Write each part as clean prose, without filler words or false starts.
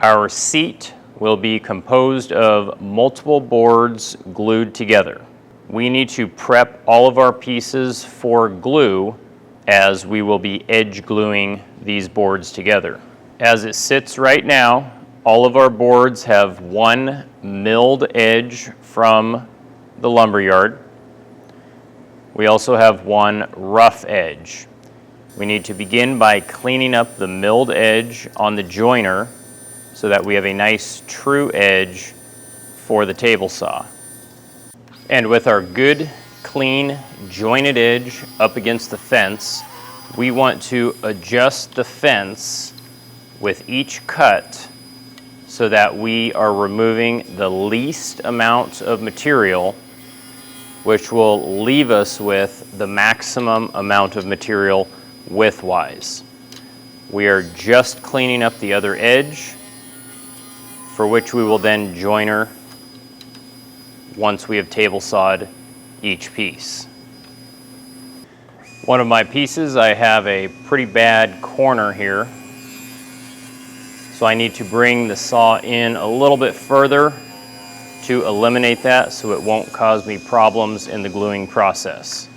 Our seat will be composed of multiple boards glued together. We need to prep all of our pieces for glue as we will be edge gluing these boards together. As it sits right now, all of our boards have one milled edge from the lumberyard. We also have one rough edge. We need to begin by cleaning up the milled edge on the joiner so that we have a nice true edge for the table saw. And with our good, clean, jointed edge up against the fence, we want to adjust the fence with each cut so that we are removing the least amount of material, which will leave us with the maximum amount of material width-wise. We are just cleaning up the other edge, for which we will then joiner once we have table sawed each piece. One of my pieces, I have a pretty bad corner here, so I need to bring the saw in a little bit further to eliminate that so it won't cause me problems in the gluing process.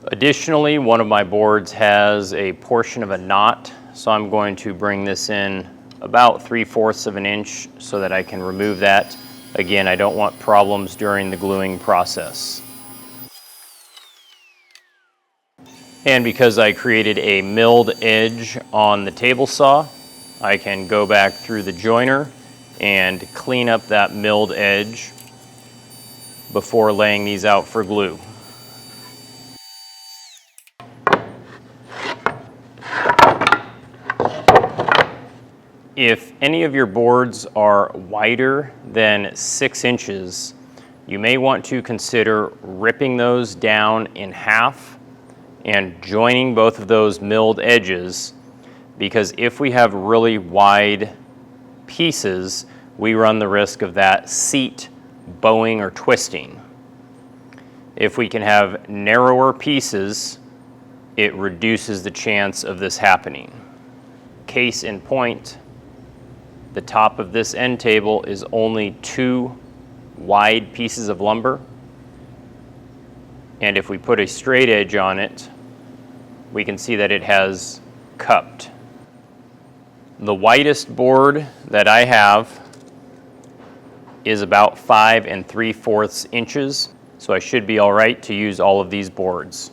Additionally, one of my boards has a portion of a knot, so I'm going to bring this in about 3/4 of an inch so that I can remove that. Again, I don't want problems during the gluing process. And because I created a milled edge on the table saw, I can go back through the joiner and clean up that milled edge before laying these out for glue. If any of your boards are wider than 6 inches, you may want to consider ripping those down in half and joining both of those milled edges, because if we have really wide pieces, we run the risk of that seat bowing or twisting. If we can have narrower pieces, it reduces the chance of this happening. Case in point, the top of this end table is only 2 wide pieces of lumber, and if we put a straight edge on it, we can see that it has cupped. The widest board that I have is about 5 3/4 inches, so I should be all right to use all of these boards.